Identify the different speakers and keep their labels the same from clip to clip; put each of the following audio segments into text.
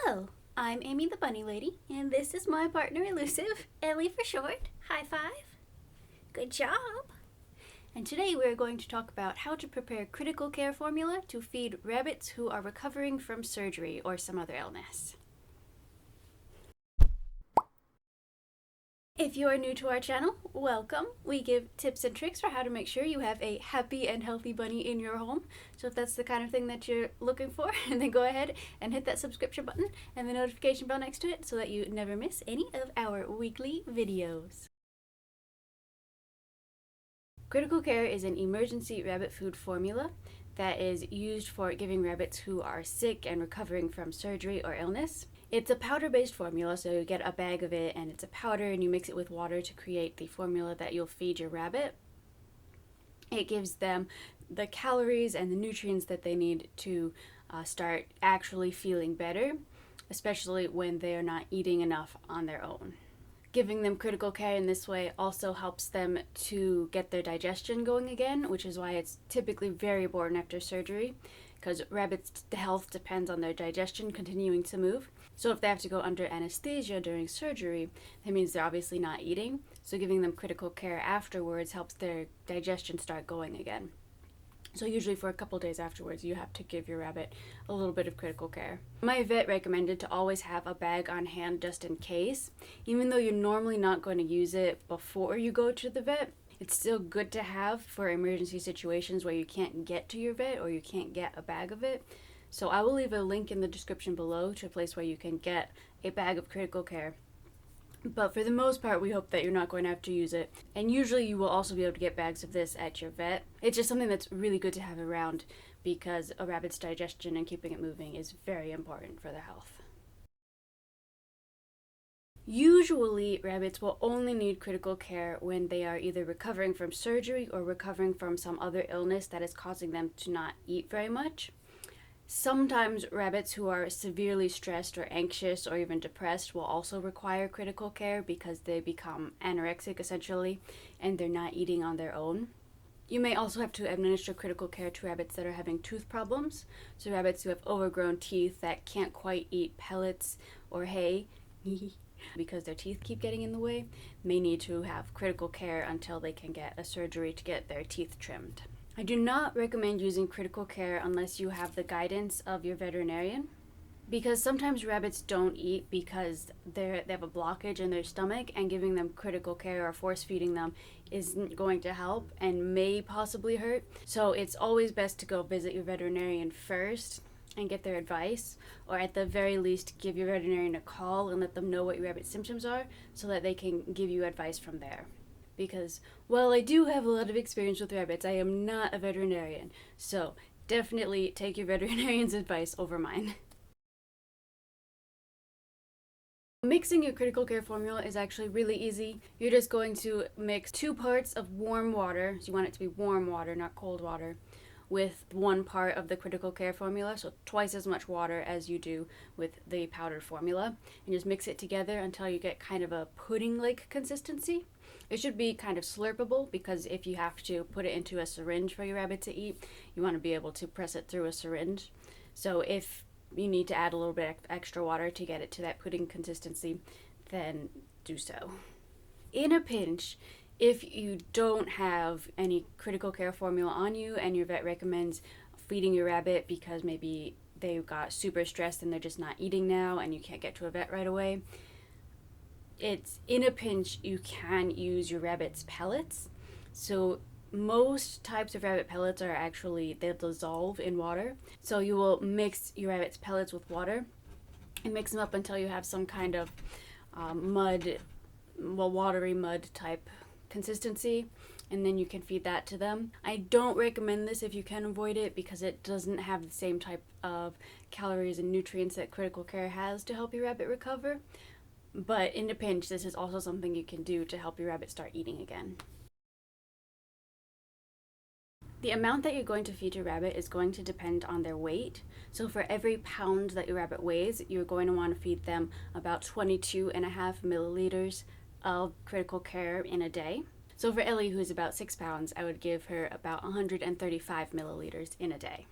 Speaker 1: Hello, I'm Amy the Bunny Lady, and this is my partner Elusive, Ellie for short. High five. Good job. And today we're going to talk about how to prepare critical care formula to feed rabbits who are recovering from surgery or some other illness. If you are new to our channel, welcome. We give tips and tricks for how to make sure you have a happy and healthy bunny in your home. So if that's the kind of thing that you're looking for, then go ahead and hit that subscription button and the notification bell next to it so that you never miss any of our weekly videos. Critical Care is an emergency rabbit food formula that is used for giving rabbits who are sick and recovering from surgery or illness. It's a powder-based formula, so you get a bag of it and it's a powder and you mix it with water to create the formula that you'll feed your rabbit. It gives them the calories and the nutrients that they need to start actually feeling better, especially when they are not eating enough on their own. Giving them critical care in this way also helps them to get their digestion going again, which is why it's typically very important after surgery, because rabbits' health depends on their digestion continuing to move. So if they have to go under anesthesia during surgery, that means they're obviously not eating. So giving them critical care afterwards helps their digestion start going again. So usually for a couple days afterwards, you have to give your rabbit a little bit of critical care. My vet recommended to always have a bag on hand just in case. Even though you're normally not going to use it before you go to the vet, it's still good to have for emergency situations where you can't get to your vet or you can't get a bag of it. So I will leave a link in the description below to a place where you can get a bag of critical care. But for the most part, we hope that you're not going to have to use it. And usually you will also be able to get bags of this at your vet. It's just something that's really good to have around because a rabbit's digestion and keeping it moving is very important for their health. Usually, rabbits will only need critical care when they are either recovering from surgery or recovering from some other illness that is causing them to not eat very much. Sometimes rabbits who are severely stressed or anxious or even depressed will also require critical care because they become anorexic essentially and they're not eating on their own. You may also have to administer critical care to rabbits that are having tooth problems. So rabbits who have overgrown teeth that can't quite eat pellets or hay because their teeth keep getting in the way may need to have critical care until they can get a surgery to get their teeth trimmed. I do not recommend using critical care unless you have the guidance of your veterinarian, because sometimes rabbits don't eat because they have a blockage in their stomach, and giving them critical care or force feeding them isn't going to help and may possibly hurt. So it's always best to go visit your veterinarian first and get their advice, or at the very least give your veterinarian a call and let them know what your rabbit's symptoms are so that they can give you advice from there. Because while I do have a lot of experience with rabbits, I am not a veterinarian. So definitely take your veterinarian's advice over mine. Mixing your critical care formula is actually really easy. You're just going to mix 2 parts of warm water, so you want it to be warm water, not cold water, with 1 part of the critical care formula, so twice as much water as you do with the powdered formula, and just mix it together until you get kind of a pudding-like consistency. It should be kind of slurpable, because if you have to put it into a syringe for your rabbit to eat, you want to be able to press it through a syringe. So if you need to add a little bit extra water to get it to that pudding consistency, then do so. In a pinch, if you don't have any critical care formula on you and your vet recommends feeding your rabbit because maybe they got super stressed and they're just not eating now and you can't get to a vet right away, it's in a pinch you can use your rabbit's pellets. So most types of rabbit pellets are actually, they'll dissolve in water. So you will mix your rabbit's pellets with water and mix them up until you have some kind of watery mud type consistency, and then you can feed that to them. I don't recommend this if you can avoid it because it doesn't have the same type of calories and nutrients that critical care has to help your rabbit recover. But in a pinch, this is also something you can do to help your rabbit start eating again. The amount that you're going to feed your rabbit is going to depend on their weight. So for every pound that your rabbit weighs, you're going to want to feed them about 22.5 milliliters of critical care in a day. So for Ellie, who is about 6 pounds, I would give her about 135 milliliters in a day.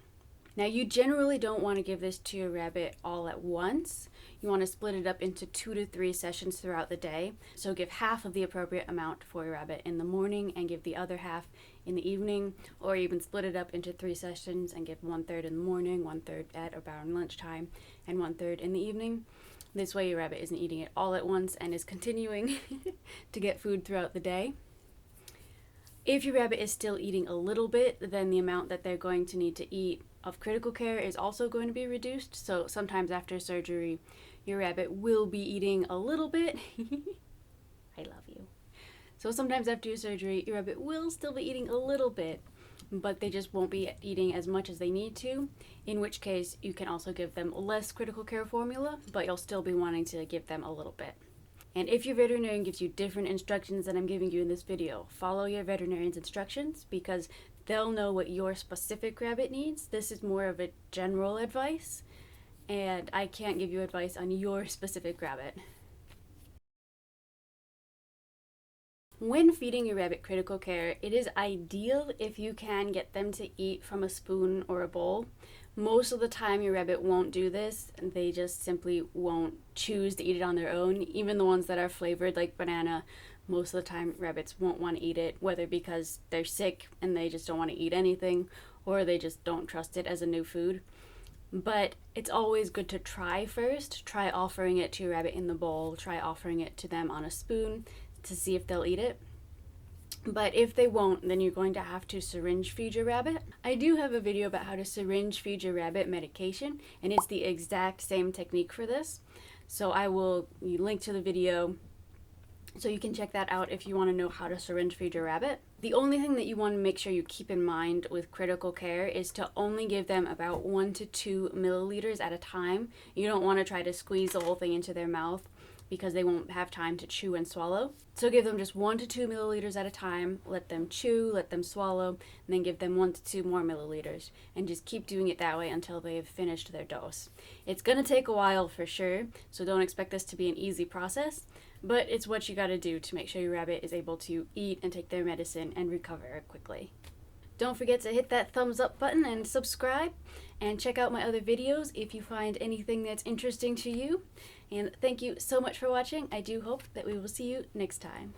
Speaker 1: Now, you generally don't want to give this to your rabbit all at once. you want to split it up into 2 to 3 sessions throughout the day. So give half of the appropriate amount for your rabbit in the morning and give the other half in the evening, or even split it up into 3 sessions and give 1/3 in the morning, 1/3 at around lunchtime, and 1/3 in the evening. This way your rabbit isn't eating it all at once and is continuing to get food throughout the day. If your rabbit is still eating a little bit, then the amount that they're going to need to eat of critical care is also going to be reduced. So sometimes after surgery, your rabbit will be eating a little bit. I love you. So sometimes after your surgery, your rabbit will still be eating a little bit, but they just won't be eating as much as they need to, in which case you can also give them less critical care formula, but you'll still be wanting to give them a little bit. And if your veterinarian gives you different instructions than I'm giving you in this video, follow your veterinarian's instructions because they'll know what your specific rabbit needs. This is more of a general advice, and I can't give you advice on your specific rabbit. When feeding your rabbit critical care, it is ideal if you can get them to eat from a spoon or a bowl. Most of the time your rabbit won't do this, they just simply won't choose to eat it on their own. Even the ones that are flavored like banana, most of the time rabbits won't want to eat it, whether because they're sick and they just don't want to eat anything, or they just don't trust it as a new food. But it's always good to try first. Try offering it to your rabbit in the bowl, try offering it to them on a spoon to see if they'll eat it. But if they won't, then you're going to have to syringe feed your rabbit. I do have a video about how to syringe feed your rabbit medication, and it's the exact same technique for this. So I will link to the video so you can check that out if you want to know how to syringe feed your rabbit. The only thing that you want to make sure you keep in mind with critical care is to only give them about 1 to 2 milliliters at a time. You don't want to try to squeeze the whole thing into their mouth because they won't have time to chew and swallow. So give them just 1 to 2 milliliters at a time, let them chew, let them swallow, and then give them 1 to 2 more milliliters, and just keep doing it that way until they've finished their dose. It's gonna take a while for sure, so don't expect this to be an easy process, but it's what you gotta do to make sure your rabbit is able to eat and take their medicine and recover quickly. Don't forget to hit that thumbs up button and subscribe, and check out my other videos if you find anything that's interesting to you. And thank you so much for watching. I do hope that we will see you next time.